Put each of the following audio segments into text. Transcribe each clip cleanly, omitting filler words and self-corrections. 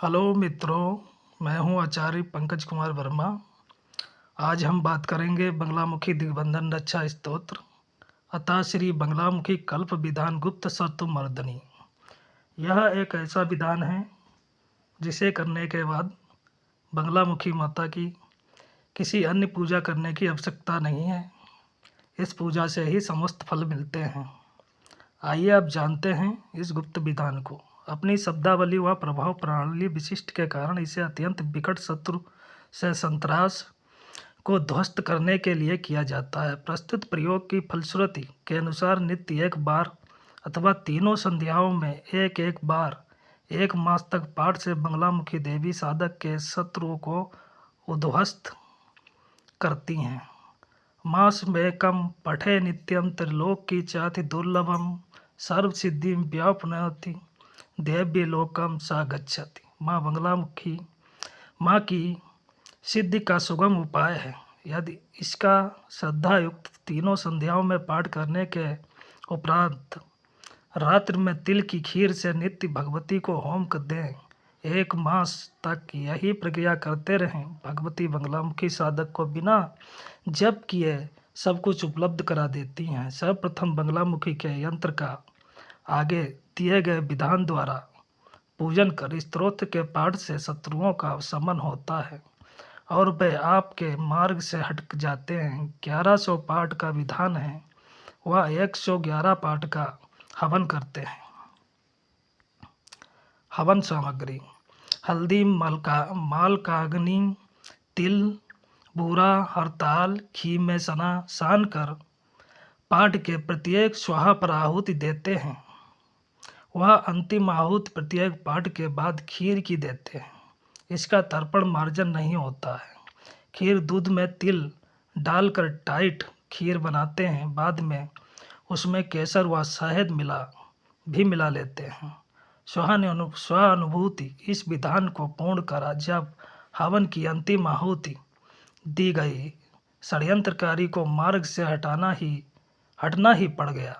Hello मित्रों, मैं हूं आचार्य पंकज कुमार वर्मा। आज हम बात करेंगे बंगलामुखी दिग्बंधन रक्षा स्तोत्र अतः श्री बंगलामुखी कल्प विधान गुप्त शत्रुमर्दनी। यह एक ऐसा विधान है जिसे करने के बाद बंगलामुखी माता की किसी अन्य पूजा करने की आवश्यकता नहीं है। इस पूजा से ही समस्त फल मिलते हैं। आइए अब जानते हैं इस गुप्त विधान को। अपनी शब्दावली व प्रभाव प्रणाली विशिष्ट के कारण इसे अत्यंत विकट शत्रु से संत्रास को ध्वस्त करने के लिए किया जाता है। प्रस्तुत प्रयोग की फलश्रुति के अनुसार नित्य एक बार अथवा तीनों संध्याओं में एक एक बार 1 मास तक पाठ से बंगलामुखी देवी साधक के शत्रुओं को उद्ध्वस्त करती हैं। मास में कम पठे नित्यम त्रिलोक की चाति दुर्लभम सर्व सिद्धि व्यापनोति देव्य लोकम सा गच्छति। माँ बंगलामुखी माँ की सिद्धि का सुगम उपाय है। यदि इसका श्रद्धा युक्त तीनों संध्याओं में पाठ करने के उपरांत रात्रि में तिल की खीर से नित्य भगवती को होम कर दें, 1 मास तक यही प्रक्रिया करते रहें, भगवती बंगलामुखी साधक को बिना जप किए सब कुछ उपलब्ध करा देती हैं। सर्वप्रथम बंगलामुखी के यंत्र का आगे दिए गए विधान द्वारा पूजन कर स्तोत्र के पाठ से शत्रुओं का शमन होता है और वे आपके मार्ग से हट जाते हैं। 1100 पाठ का विधान है, वह 111 पाठ का हवन करते हैं। हवन सामग्री: हल्दी, मालकाग्नि, तिल, बूरा, हरताल, घी में सना सान कर पाठ के प्रत्येक स्वाहा पर आहुति देते हैं। वह अंतिम आहुति प्रत्येक पाठ के बाद खीर की देते हैं। इसका तर्पण मार्जन नहीं होता है। खीर दूध में तिल डालकर टाइट खीर बनाते हैं। बाद में उसमें केसर व शहद मिला लेते हैं। स्वानुभूति: इस विधान को पूर्ण करा जब हवन की अंतिम आहुति दी गई, षड्यंत्रकारी को मार्ग से हटना ही पड़ गया।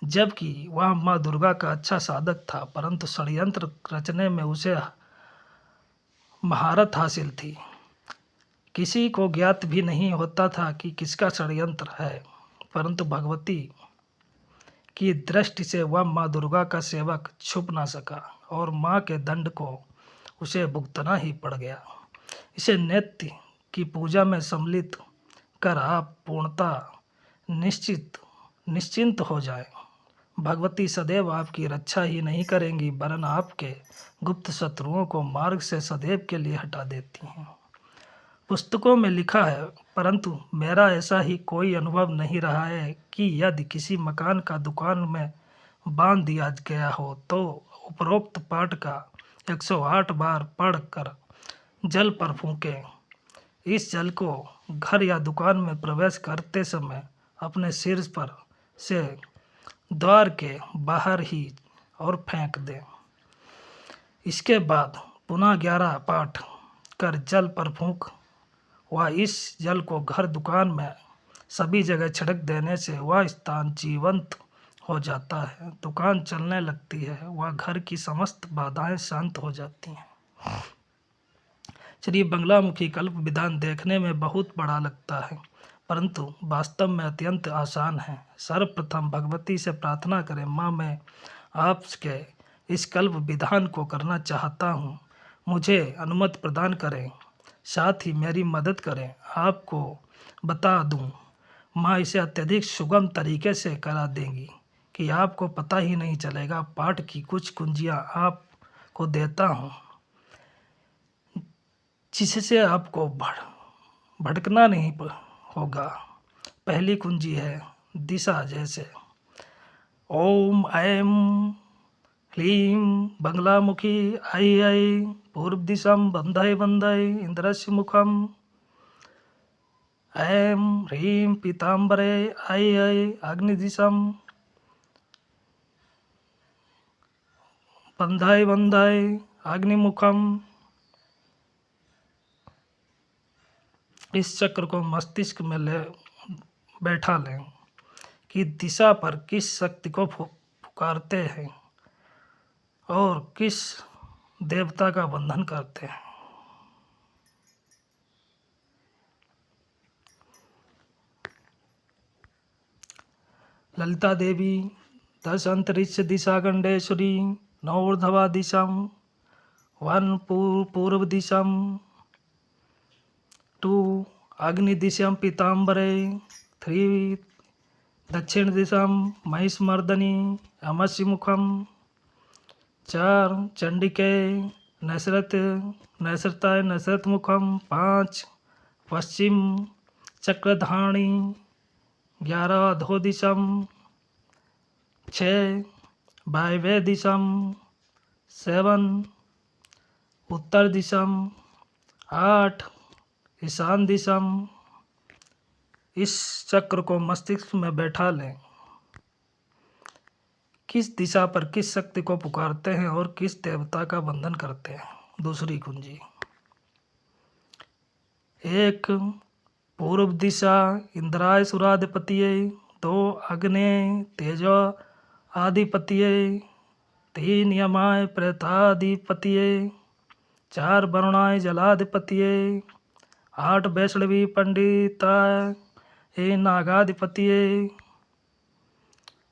जबकि वह माँ दुर्गा का अच्छा साधक था, परंतु षड्यंत्र रचने में उसे महारत हासिल थी। किसी को ज्ञात भी नहीं होता था कि किसका षड्यंत्र है, परंतु भगवती की दृष्टि से वह माँ दुर्गा का सेवक छुप ना सका और माँ के दंड को उसे भुगतना ही पड़ गया। इसे नित्य की पूजा में सम्मिलित कर आप पूर्णतः निश्चिंत हो जाएं। भगवती सदैव आपकी रक्षा ही नहीं करेंगी, वरन आपके गुप्त शत्रुओं को मार्ग से सदैव के लिए हटा देती हैं। पुस्तकों में लिखा है, परंतु मेरा ऐसा ही कोई अनुभव नहीं रहा है कि यदि किसी मकान का दुकान में बांध दिया गया हो तो उपरोक्त पाठ का 108 बार पढ़ कर जल पर फूंकें। इस जल को घर या दुकान में प्रवेश करते समय अपने सिर पर से द्वार के बाहर ही और फेंक दें। इसके बाद पुनः 11 पाठ कर जल पर फूंक वह इस जल को घर दुकान में सभी जगह छिड़क देने से वह स्थान जीवंत हो जाता है, दुकान चलने लगती है, वह घर की समस्त बाधाएं शांत हो जाती हैं। श्री बंगलामुखी कल्प विधान देखने में बहुत बड़ा लगता है, परंतु वास्तव में अत्यंत आसान है। सर्वप्रथम भगवती से प्रार्थना करें, माँ मैं आपके इस कल्प विधान को करना चाहता हूँ, मुझे अनुमति प्रदान करें, साथ ही मेरी मदद करें। आपको बता दूँ, माँ इसे अत्यधिक सुगम तरीके से करा देंगी कि आपको पता ही नहीं चलेगा। पाठ की कुछ कुंजियाँ आपको देता हूँ जिससे आपको भटकना नहीं होगा। पहली कुंजी है दिशा, जैसे ओम ऐम ह्लीं बंगलामुखी ऐ ऐ पूर्व दिशम बंधय बंधय इंद्रस्य मुखम। ऐं ह्रीं पीताम्बरे ऐ ऐ अग्निदिशम बंधय बंधय अग्निमुखम। इस चक्र को मस्तिष्क में बैठा लें कि दिशा पर किस शक्ति को पुकारते हैं और किस देवता का वंदन करते हैं। ललिता देवी 10 अंतरिक्ष दिशा गंडेश्वरी, 9 ऊर्ध्वा दिशम, 1 पूर्व दिशम, 2 अग्नि दिशम पीताम्बरे, 3 दक्षिण दिशम महिषमर्दनी अमस्य मुखम, 4 चंडिके नैसृताय नैसृत मुखम, 5 पश्चिम चक्रधारणी, 11 अधो दिशम, 6 वायव्य दिशम, 7 उत्तर दिशम, 8 ईशान दिशम। इस चक्र को मस्तिष्क में बैठा लें। किस दिशा पर किस शक्ति को पुकारते हैं और किस देवता का वंदन करते हैं। दूसरी कुंजी। 1 पूर्व दिशा इंद्राय सुराधिपतिये, 2 अग्ने तेजो आधिपतिये, 3 यमाय प्रेताधिपतिये, 4 वरुणाय जलाधिपतिये, 8 वैष्णवी पंडिताय नागाधिपतिये,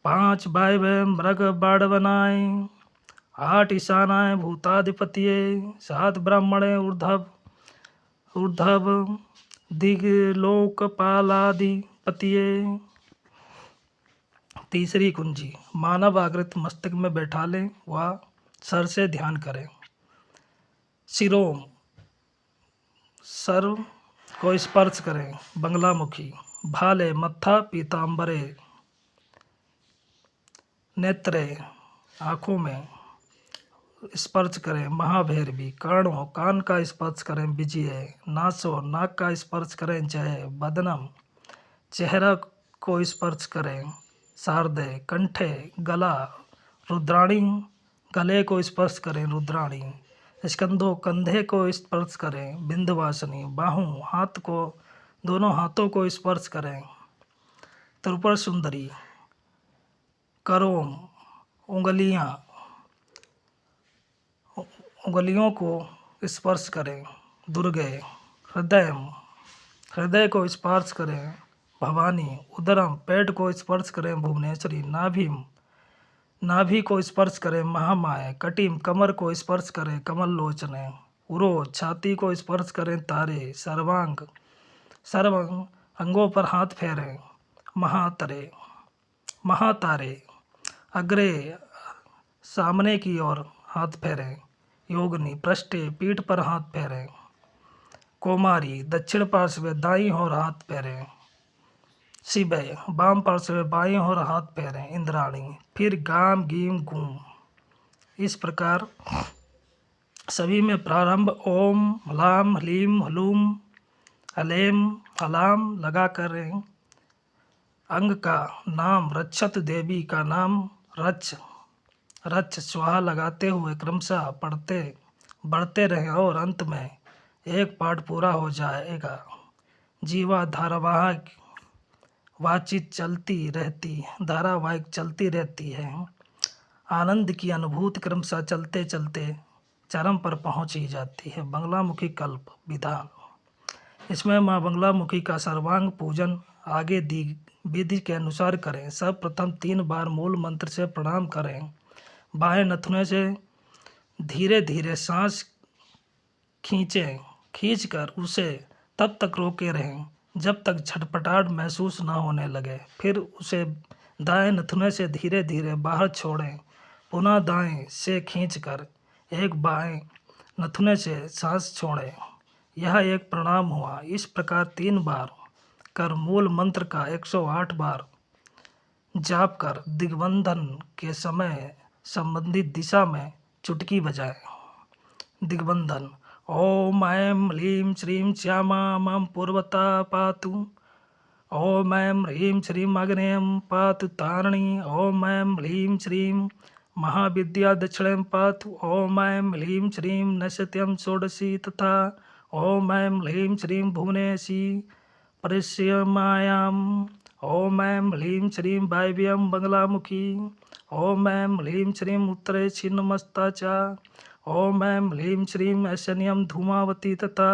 5 वायव्य मृग बाड़वनाय, 8 ईशानाय भूताधिपतिये, 7 ब्राह्मणे ऊर्ध्व दिग्लोकपालाधिपतिये। तीसरी कुंजी। मानव आकृति मस्तक में बैठा लें व सर से ध्यान करें। शिरोम सर को स्पर्श करें। बंगलामुखी। भाले मत्था पीताम्बरे। नेत्रे आँखों में स्पर्श करें। महाभैरवी। कर्णों कान का स्पर्श करें। विजय। नासो नाक का स्पर्श करें। जय। बदनम चेहरा को स्पर्श करें। शारदे कंठे गला। रुद्राणी गले को स्पर्श करें। रुद्राणी। स्कंधों कंधे को स्पर्श करें। बिंदवासिनी बाहों हाथ को दोनों हाथों को स्पर्श करें। त्रिपुर सुंदरी। करोम उंगलियों को स्पर्श करें। दुर्गे हृदय को स्पर्श करें। भवानी उदरम पेट को स्पर्श करें। भुवनेश्वरी नाभि को स्पर्श करें। महामाया कटिम कमर को स्पर्श करें। कमल लोचने उरो छाती को स्पर्श करें। तारे सर्व अंगों पर हाथ फेरें। महातारे अग्रे सामने की ओर हाथ फेरें। योगिनी पृष्ठे पीठ पर हाथ फेरें। कोमारी दक्षिण पार्श्व दाईं ओर हाथ फेरें। शिवय वाम पार्श्व बाईं ओर हाथ फेरें। इंद्राणी फिर गाम गीम गूम। इस प्रकार सभी में प्रारंभ ओम ह्लाम ह्लीम ह्लूम हलेम हलाम लगा करें। अंग का नाम रक्षत देवी का नाम रच स्वाहा लगाते हुए क्रमशः बढ़ते रहें और अंत में एक पाठ पूरा हो जाएगा। जीवा धारावाहिक चलती रहती है। आनंद की अनुभूति क्रमशः चलते चलते चरम पर पहुंच ही जाती है। बंगलामुखी कल्प विधान। इसमें माँ बंगलामुखी का सर्वांग पूजन आगे दी विधि के अनुसार करें। सर्वप्रथम 3 बार मूल मंत्र से प्रणाम करें। बाएं नथुने से धीरे धीरे सांस खींचकर उसे तब तक रोके रहें जब तक छटपटाहट महसूस न होने लगे। फिर उसे दाएं नथुने से धीरे धीरे बाहर छोड़ें। पुनः दाएं से खींचकर एक बाएं नथुने से सांस छोड़ें। यह एक प्रणाम हुआ। इस प्रकार 3 बार कर मूल मंत्र का 108 बार जाप कर दिग्बंधन के समय संबंधित दिशा में चुटकी बजाएं। दिग्बंधन। ओम ऐं ह्लीं श्रीं श्यामा मां पूर्वता पातु। ओम ऐं ह्रीं श्रीं अग्नेयं पातु तारिणी। ओम ऐं ह्लीं श्रीं महाविद्या दक्षिणं पातु। ओम ऐं ह्लीं श्रीं नैषत्यं षोडशी तथा ओम ऐं ह्लीं श्रीं भुवनेशी परिश्यमायाम। ओम ऐं ह्लीं श्रीं वायव्यं बंगलामुखी। ओम ऐं ह्लीं श्रीं उत्तरे छिन्नमस्ता च। ओम ऐं ह्लीं श्रीं ऐशन्यं धूमावती तथा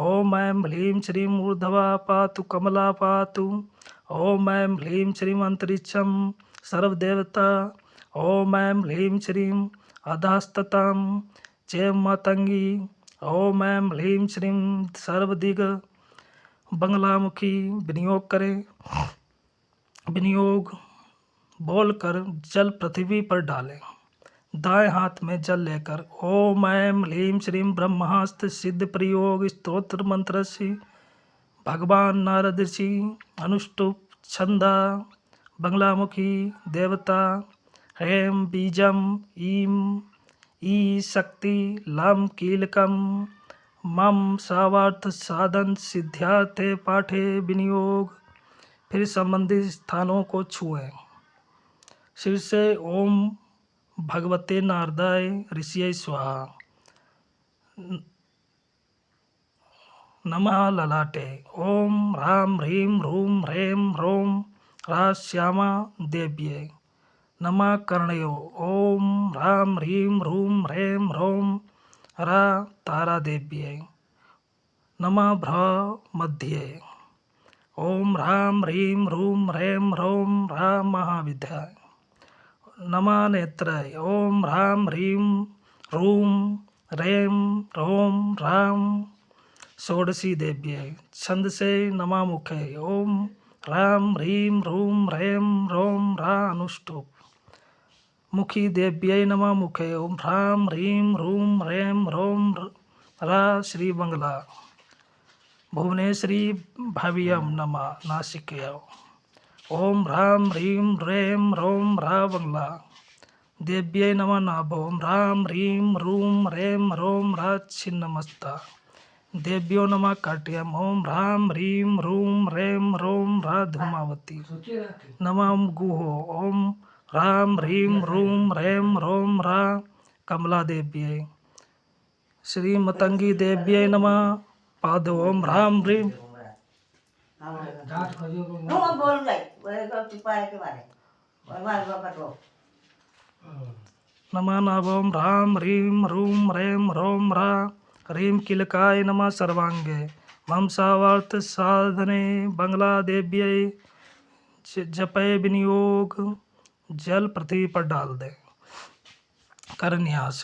ओम ऐं ह्लीं श्रीं ऊर्ध्वा पातु कमला पातु ओम ऐं ह्लीं श्रीं अंतरिक्षं सर्वदेवता ओम ऐं ह्लीं श्रीं अधास्ततां चेम मातंगी ओम ऐं ह्लीं श्रीं सर्वदिग बंगलामुखी विनियोग करें। विनियोग बोलकर जल पृथ्वी पर डालें। दाएं हाथ में जल लेकर ओम ऐं ह्लीं श्रीं ब्रह्मास्त्र सिद्ध प्रयोग स्तोत्र मंत्र से भगवान नारद ऋषि अनुष्टुप छंदा बंगलामुखी देवता ह्रीं बीजम ईम ई शक्ति लम कीलकम मम सावार्थ साधन सिद्ध्यार्थे पाठे विनियोग। फिर संबंधित स्थानों को छुएं। सिर से ओम भगवते नारदाय ऋषिये स्वाहा नमः। ललाटे ओम ह्रां ह्रीं ह्रूं ह्रैं ह्रौं ह्रा श्यामा देव्ये नमः। कर्णयो ओम ह्रां ह्रीं ह्रूं ह्रैं ह्रौं ह्रा तारा देव्ये नमः। भ्र मध्ये ओम ह्रां ह्रीं ह्रूं ह्रैं ह्रौं ह्रा महाविद्याय नमः। नेत्राय ओम ह्रां ह्रीं ह्रूं ह्रैं ह्रौं ह्रां षोडशी देव्ये छंद से नमः। मुखे ओम ह्रां ह्रीं ह्रूं ह्रैं ह्रौं ह्रा अनुष्टुप मुखी देव्ये नमः। मुखे ओम ह्रां ह्रीं ह्रूं ह्रैं ह्रौं ह्रा श्री बंगला भुवनेश्वरी भव्यम नमः। नासिकया ओम ह्रां ह्रीं ह्रैं ह्रौं ह्रा बंगला देव्ये नमः। नाभो ओम ह्रां ह्रीं ह्रूं ह्रैं ह्रौं ह्रा छिन्नमस्ता देव्यो नमः। काट्यम ओम ह्रां ह्रीं ह्रूं ह्रैं ह्रौं ह्रा धूमावती नमः। गुहो ओम ह्रां ह्रीं ह्रूं ह्रैं ह्रौं ह्रा कमला देव्ये श्री मतंगी देव्ये नमः। पाद ओम ह्रां ह्रीं नमः। नाभोम ह्रां ह्रीं ह्रूं ह्रैं ह्रौं ह्रा ह्रीं किलकाय नमः। सर्वांगे मम सावार्थ साधने बंगला देव्ये जपय विनियोग। जल पृथ्वी पर डाल दें। करन्यास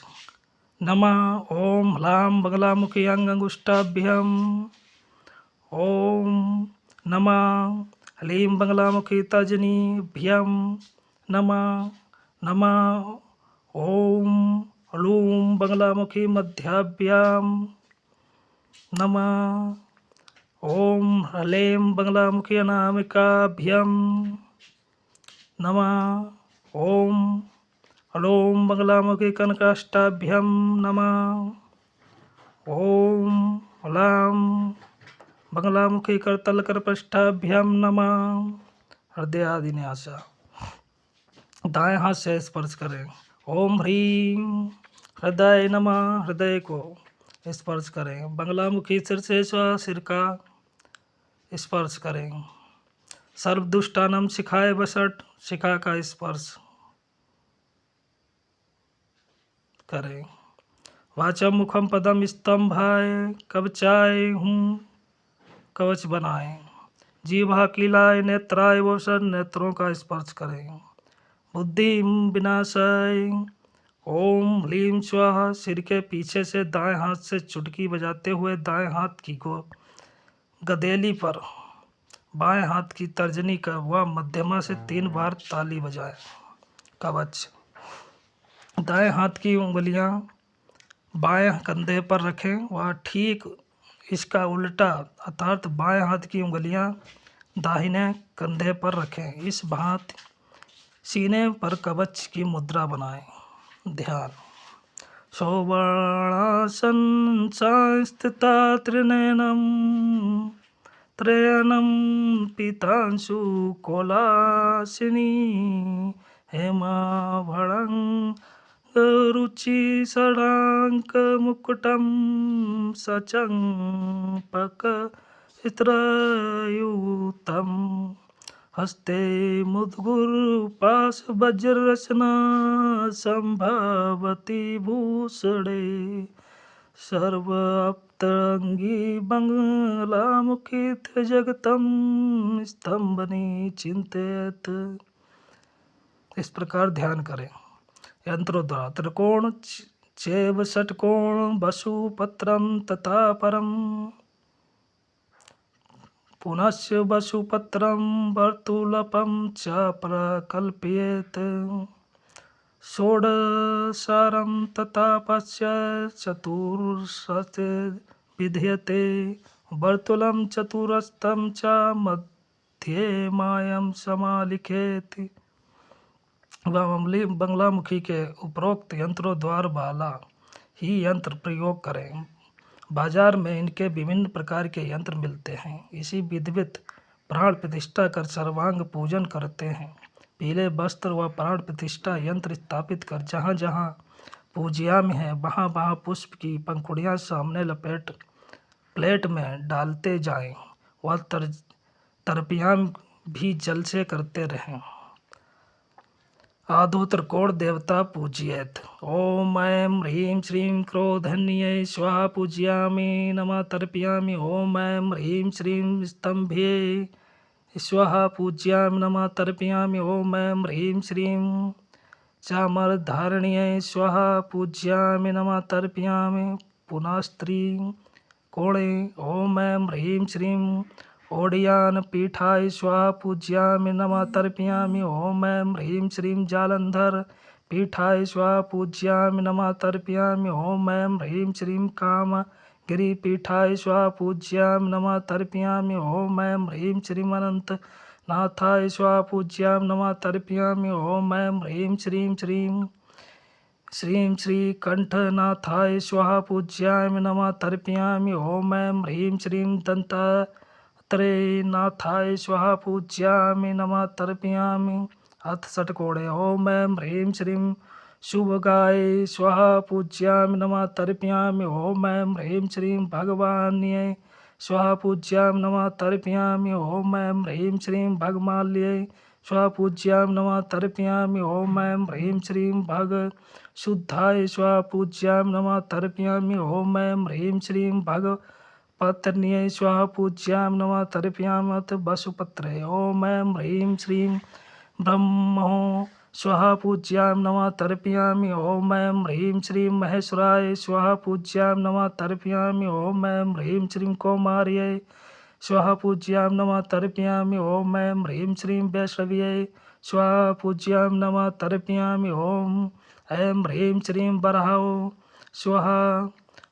नमः। ओम ह्लां बंगलामुखी अंगुष्ठाभ्यम ओम नमः। ह्लीं बंगलामुखी तर्जनीभ्यम नमः। नमः। ओम ह्लूं बंगलामुखी मध्याभ्याम नमः। ओम ह्लें बंगलामुखी अनामिकाभ्यम नमः। ओम ह्लूं बंगलामुखी कनकाष्टाभ्यम नमः। ओम ह्लां बंगलामुखी करतल करपृष्ठाभ्यम नमः। हृदय आदि न्यासा दाएं हाथ से स्पर्श करें। ओम ह्रीं हृदय नमः। हृदय को स्पर्श करें। बंगलामुखी सिर से सिर का स्पर्श करें। सर्वदुष्टानम शिखाय वसट शिखा का स्पर्श करें। वाचम मुखम पदम स्तंभाय कवचाय हूँ कवच बनाएं। जीवा कीलाय नेत्राय वसट नेत्रों का स्पर्श करें। बुद्धि विनाशाय ओम ह्लीं स्वाहा सिर के पीछे से दाएं हाथ से चुटकी बजाते हुए दाएं हाथ की गदेली पर बाएं हाथ की तर्जनी का व मध्यमा से 3 बार ताली बजाएं। कवच दाएं हाथ की उंगलियां बाएं कंधे पर रखें व ठीक इसका उल्टा अर्थात बाएं हाथ की उंगलियां दाहिने कंधे पर रखें। इस भांति सीने पर कवच की मुद्रा बनाएं। ध्यान सौवर्णासन संस्थिता त्रिनयनम त्रयनम पीतांशु कोलासिनी हेमाभरणं रुचि षडांक मुकुटम सचंपक चित्रयुतम हस्ते मुद्गुरुपाश वज्ररचना संभावती भूषणे सर्वाप्तरंगी बंगलामुखी जगतम स्तंभनी चिंतित। इस प्रकार ध्यान करें। यंत्रोद्वारा त्रिकोण चैव षट्कोण वसुपत्रम तथा परम पुनश्च वसुपत्रं वर्तुलपं च प्रकल्पयेत् षोडशारं तथा पश्चात् चतुर्षत् विधीयते वर्तुलं चतुरस्रं च मध्ये मायं समालिखेति। बंगलामुखी के उपरोक्त यंत्रों द्वारा वाला ही यंत्र प्रयोग करें। बाजार में इनके विभिन्न प्रकार के यंत्र मिलते हैं। इसी विधिवत प्राण प्रतिष्ठा कर सर्वांग पूजन करते हैं। पीले वस्त्र व प्राण प्रतिष्ठा यंत्र स्थापित कर जहाँ जहाँ पूजिया में है वहाँ वहाँ पुष्प की पंखुड़ियाँ सामने लपेट प्लेट में डालते जाएं। वह तर्पयाम भी जल से करते रहें। आदो त्रिकोण देवता पूज्येत। ओम ऐं ह्रीं श्रीं क्रोधन्यै स्वाहा पूजयामि नमः तर्पयामि। ओम ऐं ह्रीं श्रीं स्तंभे स्वाहा पूजयामि नमः तर्पयामि। ओम ऐं ह्रीं श्रीं चामरधारिण्यै स्वाहा पूजयामि नमः तर्पयामि। पुनः स्त्री कोणे ओम ऐं ह्रीं श्रीं ओडियान पीठाय स्वाहा पूजयामि नमः तर्पयामि। ओम ऐं ह्रीं श्रीं जालंधर पीठाय स्वाहा पूजयामि नमः तर्पयामि। ओम ऐं ह्रीं श्रीं कामगिरि पीठाय स्वाहा पूजयामि नमः तर्पयामि। ओम ऐं ह्रीं श्रीं अनंत नाथाय स्वाहा पूजयामि नमः तर्पयामि। ओम ऐं ह्रीं श्रीं श्री कंठनाथाय स्वाहा पूजयामि नमः तर्पयामि। ओम ऐं ह्रीं श्रीं दंतात्रेयनाथाय स्वाहा पूजयामि नमः तर्पयामि। अथ षट्कोणे ओम ऐं ह्रीं श्रीं शुभगाय स्वाहा पूजयामि नमः तर्पयामि। ओम ऐं ह्रीं श्रीं भगवान्यै स्वाहा पूजयामि नमः तर्पयामि। ओम ऐं ह्रीं श्रीं भगमाल्यै स्वाहा पूजयामि नमः तर्पयामि। ओम ऐं ह्रीं श्रीं भग शुद्धाय स्वाहा पूजयामि नमः तर्पयामि। ओम ऐं ह्रीं श्रीं भगपत्न्यै स्वाहा पूजयामि नमः तर्पयामि। अथ वसुपत्रे ओम ऐं ह्रीं श्रीं ब्रह्मो स्वाहा पूजयामि नमः तर्पयामि। ओम ऐं ह्रीं श्रीं महेश्वराय स्वाहा पूजयामि नमः तर्पयामि। ओम ऐं ह्रीं श्रीं कौमार्यै स्वाहा पूजयामि नमः तर्पयामि। ओम ऐं ह्रीं श्रीं वैष्णव्यै स्वाहा पूजयामि नमः तर्पयामि। ओम ऐं ह्रीं श्रीं वराहो स्वाहा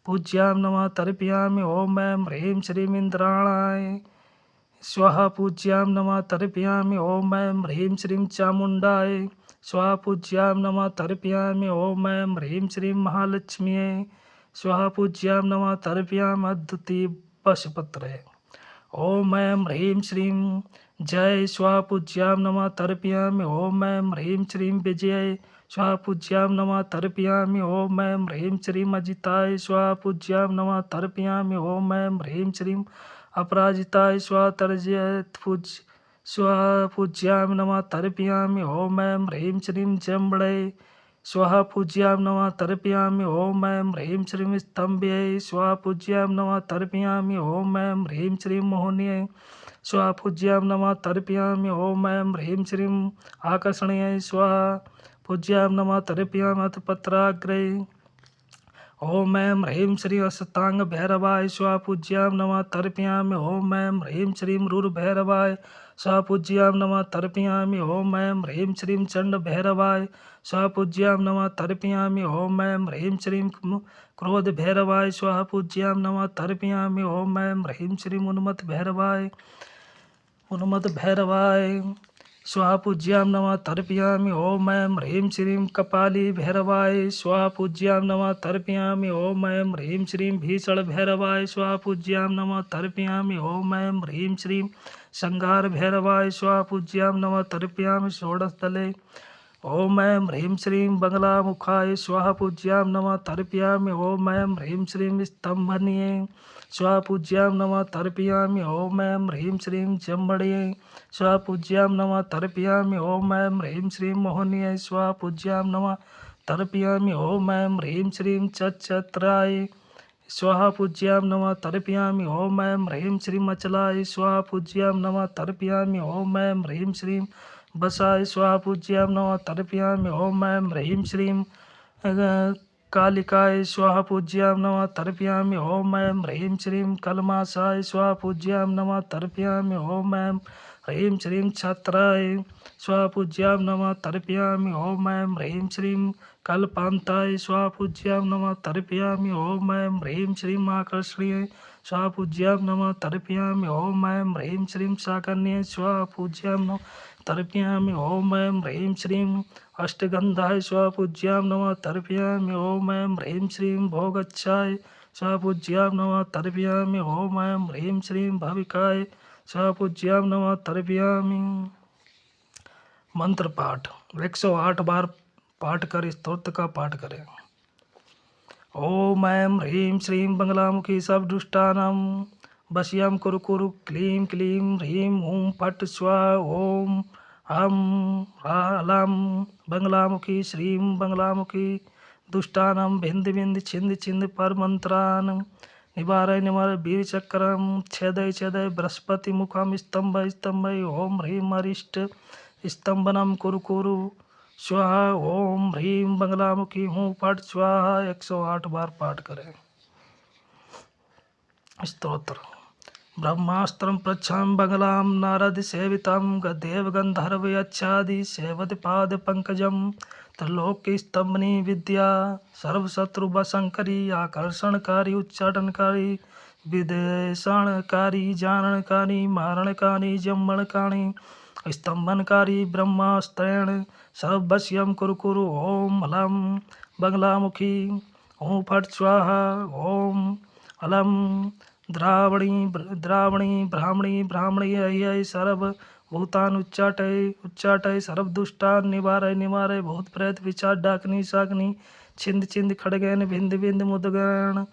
पूजयामि नमः तर्पयामि। ओम ऐं ह्रीं श्रीं इंद्राणाय स्वाहा पूजयामि नमः तर्पयामि। ओम ऐं ह्रीं श्रीं चामुंडाय स्वाहा पूजयामि नमः तर्पयामि। ओम ऐं ह्रीं श्रीं महालक्ष्म्यै स्वाहा पूजयामि नमः तर्पयामि। अद्वितीय वसुपत्रे ओम ऐं ह्रीं श्रीं जय स्वाहा पूजयामि नमः तर्पयामि। ओम ऐं ह्रीं श्रीं विजय स्वाहा पूजयामि नमः तर्पयामि। ओम ऐं ह्रीं श्रीं अजिताय स्वाहा पूजयामि नमः तर्पयामि। ओम ऐं ह्रीं श्रीं अपराजिताय स्वाहा तर्जयत स्वाहा पूजयामि नमः तर्पयामि। ओम ऐं ह्रीं श्रीं जम्बड़े स्वाहा पूजयामि नमः तर्पयामि। ओम ऐं ह्रीं श्रीं स्तंभ्यै स्वाहा पूजयामि नमः तर्पयामि। ओम ऐं ह्रीं श्रीं मोहन्यै स्वाहा पूजयामि नमः तर्पयामि। ओम ऐं ह्रीं श्रीं आकर्षण्यै स्वाहा पूजयामि नमः तर्पयामि। अथ पत्राग्रे ओम ऐं ह्रीं श्रीं अष्टांग भैरवाय स्वाहा पूजयामि नमः तर्पयामि। ओम ऐं ह्रीं श्रीं रुरभैरवाय स्वाहा पूजयामि नमः तर्पयामि। ओम ऐं ह्रीं श्रीं चंड भैरवाय स्वाहा पूजयामि नमः तर्पयामि। ओम ऐं ह्रीं श्रीं क्रोध भैरवाय स्वाहा पूजयामि नमः तर्पयामि। ओम ऐं ह्रीं श्रीं उन्मत्त भैरवाय स्वाहा पूजयामि नमः तर्पयामि। ओम ऐं ह्रीं श्रीं कपाली भैरवाय स्वाहा पूजयामि नमः तर्पयामि। ओम ऐं ह्रीं श्रीं भीषण भैरवाय स्वाहा पूजयामि नमः तर्पयामि। ओम ऐं ह्रीं श्रीं संगार भैरवाय स्वाहा पूजयामि नमः तर्पयामि। षोडशदले ओम ऐं ह्रीं श्रीं बगलामुखाय स्वाहा पूज्यां नमः तर्पयामि। ओम ऐं ह्रीं श्रीं स्तंभन्ये स्वाहा पूज्यां नमः तर्पयामि। ओम ऐं ह्रीं श्रीं जम्बड्ये स्वाहा पूज्यां नमः तर्पयामि। ओम ऐं ह्रीं श्रीं मोहन्ये स्वाहा पूज्यां नमः तर्पयामि। ओम ऐं ह्रीं श्रीं चच्छत्राय स्वाहा पूज्यां नमः तर्पयामि। ओम ऐं ह्रीं श्रीं अचलाय स्वाहा पूज्यां नमः तर्पयामि। ओम ऐं ह्रीं श्रीं बसाय स्वाहा पूज्यां नमः तर्पयामि। ओम ऐं ह्रीं श्रीं कालिकाय स्वाहा पूज्यां नमः तर्पयामि। ओम ऐं ह्रीं श्रीं कलमासाय स्वाहा पूज्यां नमः तर्पयामि। ओम ऐं ह्रीं श्रीं छत्राय स्वाहा पूज्यां नमः तर्पयामि। ओम ऐं ह्रीं श्रीं कल्पान्ताय स्वाहा पूज्यां नमः तर्पयामि। ओम ऐं ह्रीं श्रीं आकर्षणीय स्वाहा पूज्यां नमः तर्पयामि। ओम ऐं ह्रीं श्रीं शाकन्ये स्वाहा पूज्यां नमः तर्पयामि। ओम ऐं ह्रीं श्रीं अष्टगंधाय स्वाहा पूज्यां नमः तर्पयामि। ओम ऐं ह्रीं श्रीं भोगच्छाय स्वाहा पूज्यां नमः तर्पयामि। ओम ऐं ह्रीं श्रीं भविकाय स्वाहा पूज्यां नमः तर्पयामि। मंत्र पाठ 108 बार पाठ कर स्तोत्र का पाठ करें। ओम ऐं ह्रीं श्रीं बगलामुखी सब दुष्टानां वश्यं कुरु कुरु क्लीं क्लीं ह्रीं ॐ फट् स्वाहा। ओम हम ह्लां बगलामुखी श्रीं बगलामुखी दुष्टानां भिन्द भिन्द छिंद छिंद पर मंत्रान् निवारय निवारय वीर चक्रम छेदय छेदय बृहस्पति मुखम स्तंभ स्तंभय। ओम ह्रीं अरिष्ट स्तंभनम कुरु कुरु स्वाहा। ओम ह्रीं बगलामुखी हूँ फट स्वाहा। 108 बार पाठ करें। स्तोत्र ब्रह्मास्त्रं प्रच्छं बगलां नारद सेवितं गदेव गंधर्व यच्छादि सेवत पाद पंकजं त्रिलोकी स्तंभनी विद्या सर्वशत्रुवशंकरी आकर्षणकारी उच्चाटनकारी विदेशणकारी जाननकारी मारणकारी जम्मणकारी स्तंभनकारी ब्रह्मास्त्रेण सर्ववश्यं कुरु कुरु। ओम ह्लां बगलामुखी ॐ फट् स्वाहा। ओम ह्लां द्रावणी ब्राह्मणी अय सर्व भूतान उच्चाटय सर्व दुष्टान निवारय निवारय भूत प्रेत विचार डाकनी शाकनी छिंद छिंद खड़गैन भिंद भिंद मुदगण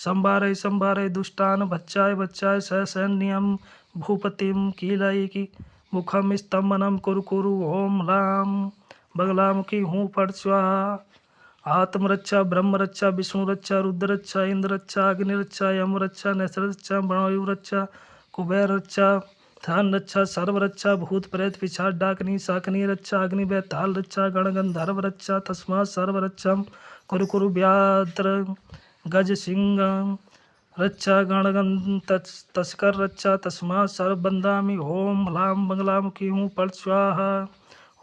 संभारय संभारय दुष्टान बच्चाय बच्चाय सैन्यम भूपतिम कीलय की मुखम स्तंभनम कुरु कुरु। ओम ह्लां बगलामुखी हूँ फट् स्वाहा। आत्मरक्षा ब्रह्मरक्षा विष्णुरक्षा रुद्ररक्षा इंद्ररक्षा अग्निरक्षा यमरक्षा नैसरक्षा वायुरक्षा कुबेररक्षा धन रक्षा सर्वरक्षा भूत प्रेत पिछाड़ डाकनी शाकनी रक्षा अग्नि बैताल रक्षा गणगंधर्व रक्षा तस्मात् सर्वरक्षम कुरु कुरु व्यात्र गज सिंह रक्षा गणगन तस्कर रक्षा तस्मात् सर्वबंधामि। ओम ह्लां बगलामुखी हूँ फट् स्वाहा।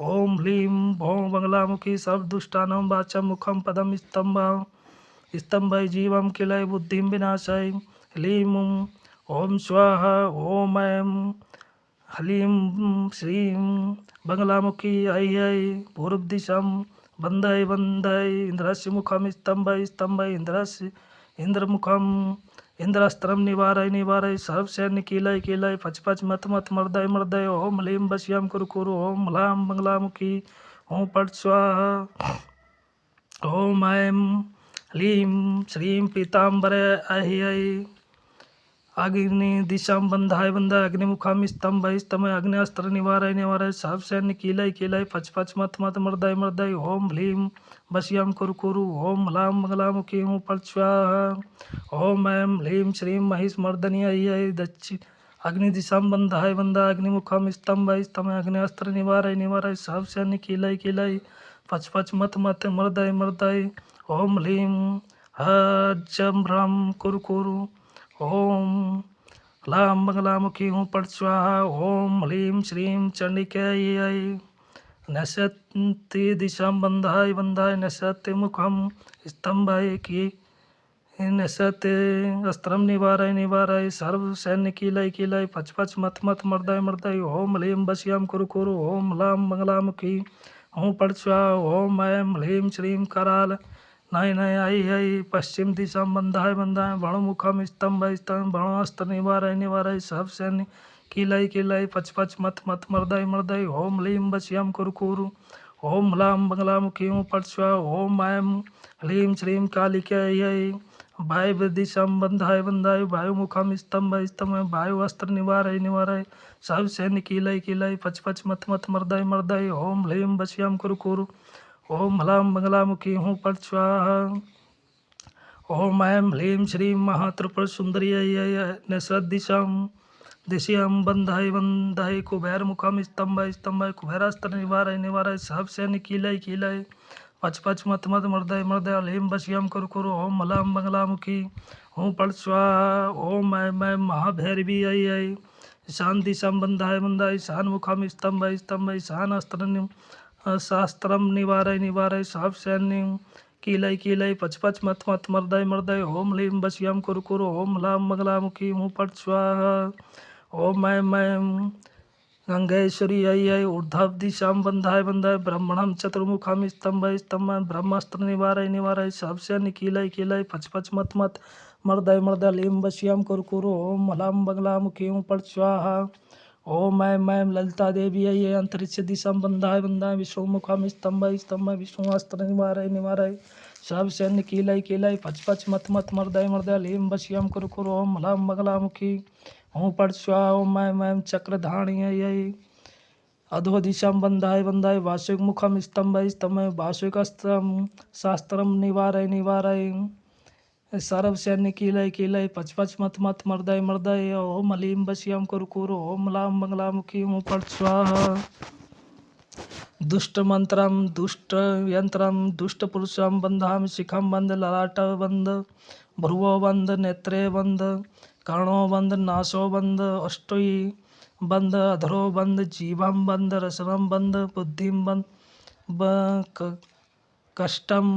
ओम ह्लीं भौं बगलामुखी सर्व दुष्टानां वाचं मुखम पदम स्तंभय जीवं किलय बुद्धिं विनाशय। ह्लीं ओम स्वाहा। ओम ऐं ह्लीं श्रीं बगलामुखी ऐ पूर्व दिशं बंधय बंधय इंद्रस्य मुखम स्तंभय स्तंभय इंद्रस्य इंद्रमुखम इंद्रस्त्रम निवारय निवारय सर्व सैन्य कीलय कीलय फच फच मत मत मर्दय मर्दय। ओम ह्लीं वश्यं कुरु कुरु। ओम ह्लां बगलामुखी ॐ फट् स्वाहा। ओम ऐं ह्लीं श्रीं पीताम्बरे ऐ अग्नि दिशां बंधाय बंधाय अग्निमुखम स्तंभय स्तंभय अग्निस्त्र निवारय निवारय सर्व सैन्य कीलय कीलय फच फच मत मत मर्दय मर्दय। ओम ह्लीं वश्यं कुरु कुरु। ओम ह्लां बगलामुखी ॐ फट् स्वाहा। ओम ऐं ह्लीं श्रीं महिषमर्दिनी ऐ दक्षिण अग्नि दिशां बंधाय बंधाय अग्निमुखम स्तंभय स्तंभय अग्निस्त्र निवारय निवारय सर्व सैन्य कीलय कीलय फच फच मत मत मर्दय मर्दय। ओम ह्लीं हज्जं ह्रं कुरु कुरु। ओम ह्लां बगलामुखी ॐ फट् स्वाहा। ओम ह्लीं श्रीं चंडिकै नश्यति दिशां बंधाय बंधाय नश्यति मुखम स्तंभय की नश्यति अस्त्रम निवारय निवारय सर्व सैन्य कीलय कीलय फच फच मत मत मर्दय मर्दय। ओम ह्लीं वश्यं कुरु कुरु। ओम ह्लां बगलामुखी ॐ फट् स्वाहा। ओम ऐं ह्लीं श्रीं कराल नय नय ऐ पश्चिम दिशा बंधाय बंधाय वणुमुखम स्तंभय स्तंभ वणुअस्त्र निवारय निवारय सर्व सैन्य कीलय कीलय फच फच मत मत मर्दय मर्दय। ओम ह्लीं वश्यं कुरु कुरु। ओम ह्लां मंगलामुखी हुं फट् स्वाहा। ओम ऐं ह्लीं श्रीं कालिकायै वायुर्दिशं बन्धाय बन्धाय वायुमुखं स्तम्भय स्तम्भय वायुवस्त्र निवारय निवारय सब सैन्य कीलय कीलय पच पच मथ मथ मर्दय मर्दय। ओम ह्लीं वश्यं कुरु कुरु। ओम ह्लां मंगलामुखी हुं फट् स्वाहा। ओम ऐं ह्लीं श्रीं महात्रिपुर सुंदर्यै निसृदिशं दिश्यं बन्धाय बन्धाय कुबेरमुखं स्तम्भय स्तम्भय कुबेरास्त्र निवारय निवारय सब सैन्य कीलय कीलय पच पच मथ मथ मर्दय मर्दय। ह्लीं वश्यं कुरु कुरु। ओम ह्लां मंगलामुखी हुं फट् स्वाहा। ओम ऐं महाभैरवी ऐ ईशान दिशं बन्धाय बन्धाय ईशानमुखं स्तम्भय स्तम्भय ईशानास्त्र शास्त्रं निवारय निवारय सब सैन्य कीलय कीलय पच पच मथ मथ मर्दय मर्दय। ओम ह्लीं वश्यं कुरु कुरु। ओम ह्लां मंगलामुखी हुं फट् स्वाहा। ओम ऐं गंगेश्वरी ऐ ऊर्ध्व दिशां बन्धाय बन्धाय ब्रह्मणं चतुर्मुखं स्तम्भय स्तम्भय ब्रह्मास्त्र निवारय निवारय सब सैन्य कीलय कीलय पच पच मथ मथ मर्दय मर्दय। ह्लीं वश्यं कुरु कुरु। ओम ह्लां मंगलामुखी हुं फट् स्वाहा। ओम ऐं ललिता देवी ऐ अंतरिक्ष दिशं बन्धाय बन्धाय विष्णुमुखं स्तम्भय स्तम्भय विष्णुअस्त्र निवारय निवारय सब सैन्य कीलय कीलय पच पच मथ मथ मर्दय मर्दय। ह्लीं वश्यं कुरु कुरु। ओम ह्लां मंगलामुखी हुं फट् स्वाहा। ओम ऐं चक्रधारिणी ऐ अधो दिशं बन्धाय बन्धाय वासुकिमुखं स्तम्भय स्तम्भय वासुकिस्त्रं शास्त्रं निवारय निवारय सर्व सैन्य कीलय कीलय पच पच मथ मथ मर्दय मर्दय। ओम ह्लीं वश्यं कुरु कुरु। ओम ह्लां मंगलामुखी हुं फट् स्वाहा। दुष्ट मंत्रं दुष्ट यंत्रं दुष्ट पुरुषं बन्धामि शिखं बन्ध ललाट बन्ध भ्रुवो बन्ध नेत्रे बन्ध कर्णो बन्ध नासो बन्ध अष्टि बन्ध अधरो बन्ध जीवं बन्ध रसनं बन्ध बुद्धिं बन्ध कष्टं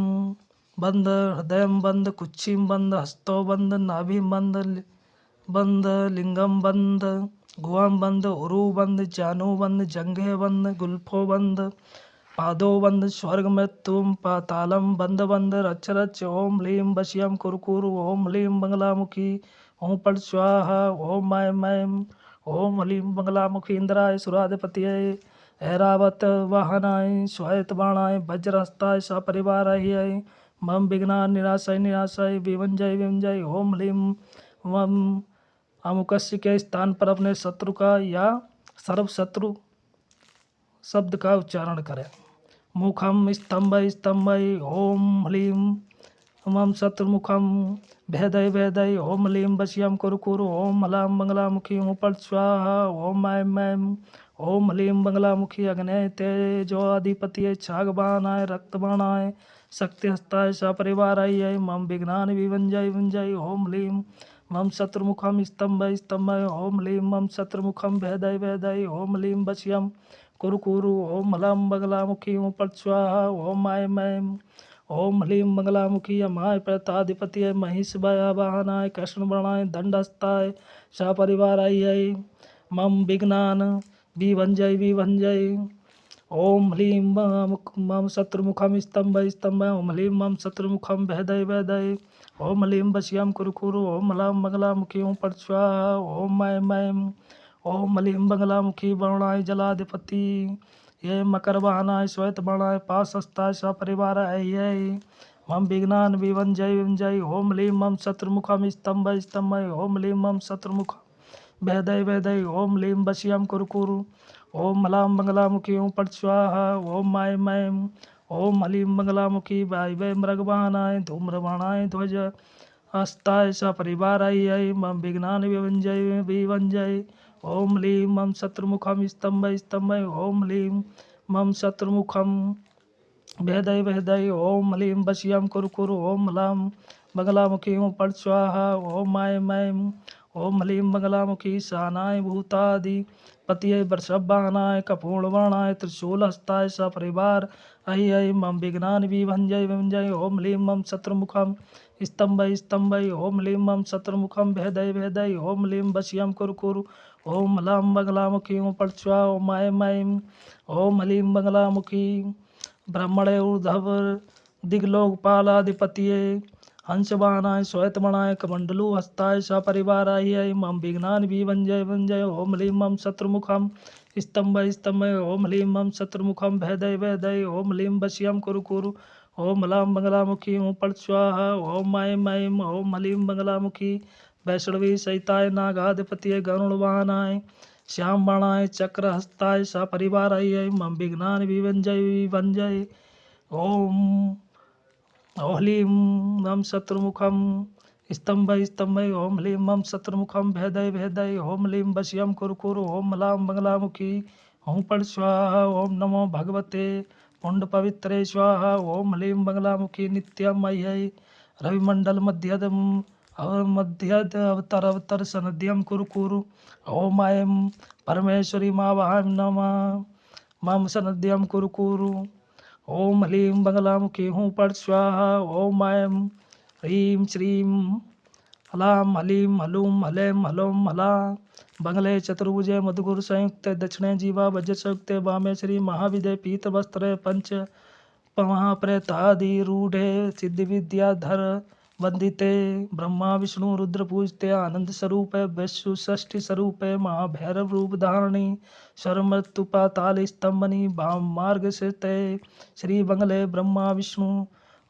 बन्ध हृदयं बन्ध कुक्षिं बन्ध हस्तो बन्ध नाभिं बन्ध लिंगम बन्ध गुहं बन्ध उरु बन्ध जानु बन्ध जंघे बन्ध गुल्फो बन्ध पादो बन्ध स्वर्ग मृत्युम पातालम बन्ध बन्ध रच रच। ओम ह्लीं वश्यं कुरु कुरु। ओम ह्लीं मंगलामुखी हुं फट् स्वाहा। ओम ऐं ओम ह्लीं मंगलामुखी इंद्राय सुराधिपतये ऐरावत वाहनाय श्वेतबाणाय वज्रहस्ताय सपरिवाराय मम विघ्नान् निराशय निराशय विभंजय विभंजय। ओम ह्लीं वम अमुकस्य के स्थान पर अपने शत्रु का या सर्व शत्रु शब्द का उच्चारण करें। मुखम स्तंभय स्तंभय ओम ह्लीं मम शत्रुमुखम भेदय भेदय। ओम ह्लीं वश्यं कुरु कुरु। ओम ह्लां मंगलामुखी हुं फट् स्वाहा। ओम ऐं ओम ह्लीं मंगलामुखी अग्नये तेजोधिपतये छागबाणाय रक्तबाणाय शक्तिहस्ताय सपरिवाराय मम विघ्नानि विभंजय विभंजय। ओम ह्लीं मम शत्रुमुखं स्तंभय स्तंभय। ओम ह्लीं मम शत्रुमुखं भेदय भेदय। ओम ह्लीं वश्यं कुरु कुरु। ओम ह्लां मंगलामुखी हुं फट् स्वाहा। ओम ऐं ओम ह्लीं मंगलामुखी अमाय प्रताधिपतये महिष वाहनाय कृष्णवर्णाय दंडहस्ताय सपरिवाराय मम विघ्नान् विभंजय विभंजय। ओम ह्लीं मम शत्रुमुखं स्तंभय स्तंभय। ओम ह्लीं मम शत्रुमुखं भेदय भेदय। ओम ह्लीं वश्यं कुरु कुरु। ओम ह्लां मंगलामुखी हुं फट् स्वाहा। ओम ऐं ओम ह्लीं मंगलामुखी वरुणाय जलाधिपति ये मकर वाहनाय श्वेतवर्णाय पाशहस्ताय सपरिवाराय मम विघ्नान् विभंजय विभंजय। ओम ह्लीं मम शत्रुमुखं स्तंभय स्तंभय। ओम ह्लीं मम शत्रुमुखं भेदय भेदय। ओम ह्लीं वश्यं कुरु कुरु। ओम ह्लां मंगलामुखी हुं फट् स्वाहा। ओम ऐं ओम ह्लीं मंगलामुखी वायवे मृगवाहनाय धूम्रवर्णाय ध्वज हस्ताय सपरिवाराय मम विघ्नानि विभंजय विभंजय। ओम ह्लीं मम शत्रुमुखं स्तंभय स्तंभय। ओम ह्लीं मम शत्रुमुखं भेदय भेदय। ओम ह्लीं वश्यं कुरु कुरु। ओम ह्लां मंगलामुखी हुं फट् स्वाहा। ओम ऐं ओम ह्लीं मंगलामुखी शानाय भूताधिपतये वृषभवाहनाय कपूर्णवर्णाय त्रिशूलहस्ताय सपरिवार ऐ मम विघ्नानि विभंजय विभंजय। ओम ह्लीं मम शत्रुमुखं स्तंभय स्तंभय। ओम ह्लीं मम शत्रुमुखं भेदय भेदय। ओम ह्लीं वश्यं कुरु कुरु। ओम ह्लां मंगलामुखी हुं फट् स्वाहा। ओम ऐं ओम ह्लीं मंगलामुखी ब्रह्मणे ऊर्ध्व दिग्लोकपालाधिपतये हंसवाहनाय श्वेतवर्णाय कमंडलु हस्ताय सपरिवाराय मम विघ्नानि विभंजय विभंजय। ओम ह्लीं मम शत्रुमुखं स्तंभ स्तंभ ओम ह्लीं मं शत्रुमुखं भेदय भेदय ओम ह्लीं वश्यं कुरु कुरु ओम ह्लां मंगलामुखी ओम पट स्वाहा ओम ऐं ऐं ओम ह्लीं मंगलामुखी वैष्णवी सहिताय नागाधिपतये गरुड़वाहनाय श्याम बाणाय चक्रहस्ताय सपरिवाराय मम विघ्नानि विभंजय विभंजय ओम ह्लीं मं शत्रुमुखं स्तंभ स्तंभ ओम ह्लीं मं शत्रुमुखं भेदय भेदय ओम ह्लीं वश्यं कुरु कुरु ओम ह्लां मंगलामुखी ओम पट स्वाहा ओम नमो भगवते पुंड पवित्रे स्वाहा ओम ह्लीं मंगलामुखी नित्यं मह्यै रविमंडल मध्यद अवतर अवतर सनद्यं कुरु कुरु ओम ऐं परमेश्वरी मावाहं नमः मम सनद्यं कुरु कुरु ओम ह्लीं मंगलामुखी हूँ पट स्वाहा ओम ऐं ह्रीं श्रीं ह्लां ह्लीं ह्लूं ह्लैं ह्लौं ह्ला बंगले चतुर्भुजे मधुगुर संयुक्ते दक्षिणे जीवा वज्र संयुक्ते वामे श्री महाविदे पीत वस्त्रे पंच महाप्रेतादिरूढ़े सिद्धि विद्याधर वंदिते ब्रह्मा विष्णु रुद्र पूजते आनंद स्वरूपे वैश्व षष्ठी स्वरूपे महाभैरव रूप धारणी सर्वमृत्यु पाताल स्तंभनी वाम मार्ग से श्री बंगले ब्रह्मा विष्णु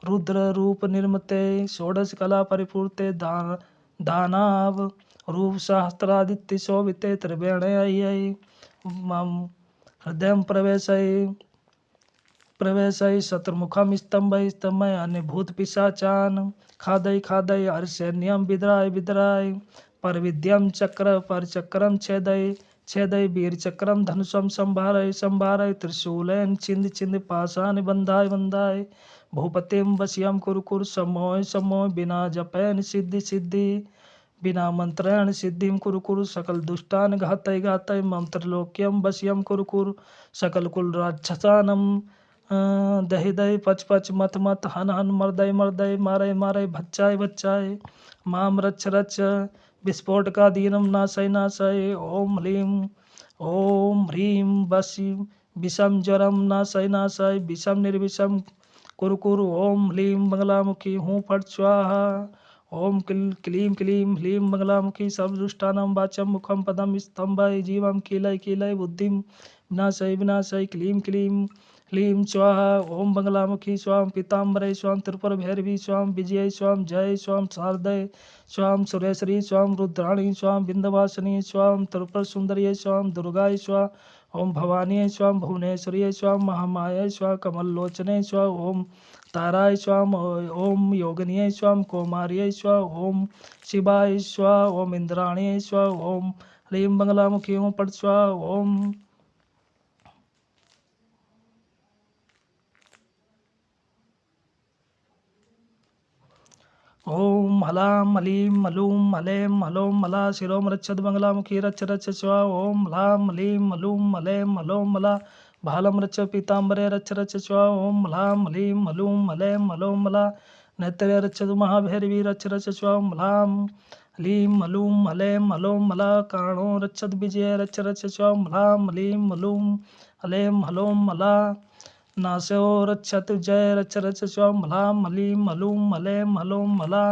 रुद्र रूप निर्मते षोडश कला परिपूर्ते दानाव रूप सहस्त्रादित्य शोभिते त्रिवेणय मम हृदय प्रवेशय शत्रुमुखम स्तंभ स्तंभ अन्य भूत पिशाचान खादय खादय हर्षण्यम विद्राय विद्राय पर विद्यम चक्र पर चक्रम छेदय छेदय वीर चक्रम धनुषम संभारय संभारय त्रिशूलन चिंद चिंद पाशान बंधाय बंधाय भूपतिम वश्यम कुरु कुरु समोय समोय बिना जपैन सिद्धि सिद्धि बिना मंत्रेण सिद्धिं कुरु कुरु सकल दुष्टान घातय घातय मम त्रिलोक्यम वश्यम कुरु कुरु सकल कुल राक्षसानम दहि दहि पच पच मत मत हन हन मर्दय मर्दय मारय मारय भच्चाय भच्चाय माम रच्छ रच्छ विस्फोट का दीनम नाशय नाशय ओम ह्रीं विषम ज्वरम नाशय नाशय विषम निर्विषम कुरु कुरु ओम ह्लीं मंगलामुखी हूँ फट स्वाहा ओम क्लीं क्लीं ह्लीं मंगलामुखी सर्वदुष्टानां वाचं मुखं पदं स्तंभय जीवं कीलय कीलय बुद्धिं विनाशय विनाशय क्लीं क्लीं ह्लीं स्वाहा ओम मंगलामुखी स्वाम पीताम्बरे स्वाम त्रिपुर भैरवी स्वाम विजय स्वाम जय स्वाम शारदय स्वाम सुरेश्वरी स्वाम रुद्राणी स्वाम बिंदवासिनी स्वाम त्रिपुर सुंदरी स्वाम दुर्गाय स्वा ओम भवानी स्वाम भुवनेश्वरी स्वाम महामाया स्वा कमललोचने स्वा ओम ताराय स्वाम ओम योगिनी स्वाम कौमार्य स्वा ओम शिवाय स्वा ओम इंद्राणी स्वा ओम ह्लीं मंगलामुखी ओम पट स्वा ओम ओम ह्लां ह्लीं ह्लूं ह्लैं ह्लौं ह्ला शिरोम रक्षत बंगलामुखी रच्छ रच्छ स्वा ओम ह्लां ह्लीं ह्लूं ह्लैं ह्लौं ह्ला भालं रच्छ पीताम्बरे रच्छ रच्छ स्वा ओम ह्लां ह्लीं ह्लूं ह्लैं ह्लौं ह्ला नेत्रे रक्षतु महाभैरवी रच्छ रच्छ स्वा ह्लां ह्लीं ह्लूं ह्लैं ह्लौं ह्ला कारणो रक्षत विजय रच्छ रच्छ स्वा ह्लां ह्लीं ह्लूं ह्लैं ह्लौं ह्ला नाशो रक्षत जय रच्छ रच्छ स्वाम ह्लां ह्लीं ह्लूं ह्लैं ह्लौं ह्ला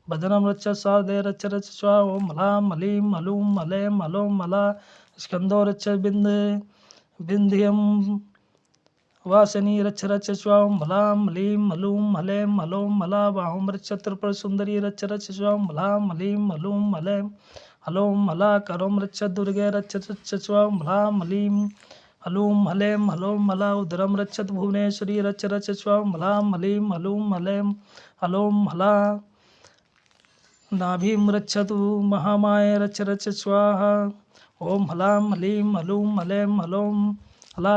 भजनम रक्षत साधे रच्छ रच्छ स्वाम ओम ह्लां ह्लीं ह्लूं ह्लैं ह्लौं ह्ला स्कंदो रक्षत विंध्यम वासिनी रच्छ रच्छ स्वाम ह्लां ह्लीं ह्लूं ह्लैं ह्लौं ह्ला बाहुं रक्षत त्रिपुर सुंदरी रच्छ रच्छ स्वाम ह्लां ह्लीं ह्लूं ह्लैं ह्लौं ह्ला करोम रक्षत दुर्गे रच्छ रच्छ स्वाम ह्लां ह्लीं ह्लूं ह्लैं ह्लौं ह्ला उदरम रक्षत भुवनेश्वरी रच्छ रच्छ स्वाम ह्लां ह्लीं ह्लूं ह्लैं ह्लौं ह्ला नाभिं रक्षतु महामाय रच्छ रच्छ स्वाहा ओम ह्लां ह्लीं ह्लूं ह्लैं ह्लौं ह्ला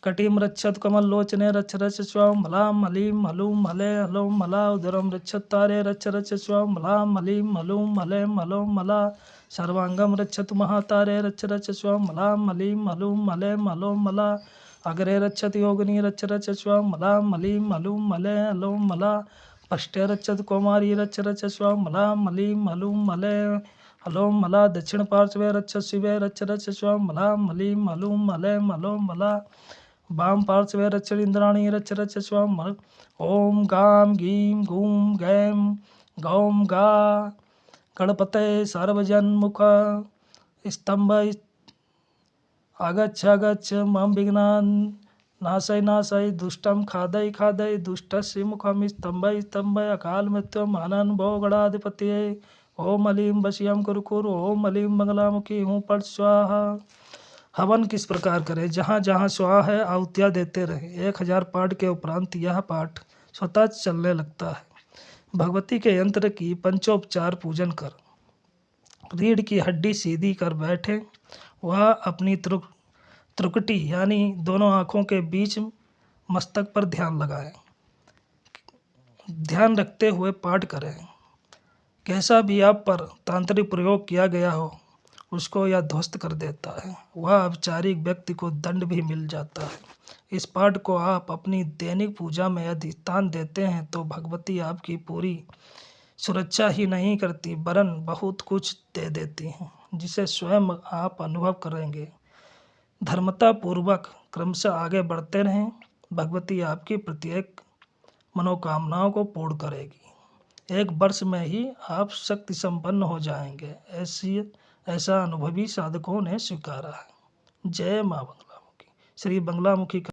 कटिं रक्षत कमललोचने रच्छ रच्छ स्वाम ह्लां ह्लीं ह्लूं ह्लैं ह्लौं ह्ला उदरम रक्षत तारे रच्छ रच्छ स्वाम ह्लां ह्लीं ह्लूं ह्लैं ह्लौं ह्ला सर्वांगम रक्षत महातारे रच्छ रच्छ स्वाम ह्लां ह्लीं ह्लूं ह्लैं ह्लौं ह्ला अग्रे रक्षत योगिनी रच्छ रच्छ स्वाम ह्लां ह्लीं ह्लूं ह्लैं ह्लौं ह्ला पष्टे रक्षत कौमारी रच्छ रच्छ स्वाम ह्लां ह्लीं ह्लूं ह्लैं ह्लौं ह्ला दक्षिण पार्श्वे रक्षत शिवे रच्छ रच्छ स्वाम ह्लां ह्लीं ह्लूं ह्लैं ह्लौं ह्ला वाम पार्श्वे रक्षत इंद्राणी रच्छ रच्छ स्वाम ओम गाम गीम गूम गैम गौम गा गणपते सर्वजन्मुख स्तंभ आगच्छ मां विघ्नान् नाशय दुष्टं खादय दुष्टस्य मुखं स्तम्भय अकाल मृत्युम आनंद भोगणाधिपतये। ओम अलीम वश्यम कुरु ओम अलीम मंगलामुखी हूँ पट स्वाहा। हवन किस प्रकार करें? जहाँ जहाँ स्वाहा है आहुतियाँ देते रहे। 1000 पाठ के उपरांत यह पाठ स्वतः चलने लगता है। भगवती के यंत्र की पंचोपचार पूजन कर रीढ़ की हड्डी सीधी कर बैठे। वह अपनी त्रुकटी यानी दोनों आँखों के बीच मस्तक पर ध्यान लगाएं। ध्यान रखते हुए पाठ करें। कैसा भी आप पर तांत्रिक प्रयोग किया गया हो उसको यह ध्वस्त कर देता है। वह औपचारिक व्यक्ति को दंड भी मिल जाता है। इस पाठ को आप अपनी दैनिक पूजा में यदि स्थान देते हैं तो भगवती आपकी पूरी सुरक्षा ही नहीं करती वरन बहुत कुछ दे देती हैं, जिसे स्वयं आप अनुभव करेंगे। धर्मता पूर्वक क्रमशः आगे बढ़ते रहें। भगवती आपकी प्रत्येक मनोकामनाओं को पूर्ण करेगी। 1 वर्ष में ही आप शक्ति संपन्न हो जाएंगे। ऐसा अनुभवी साधकों ने स्वीकारा है। जय मां बंगलामुखी। श्री बंगलामुखी का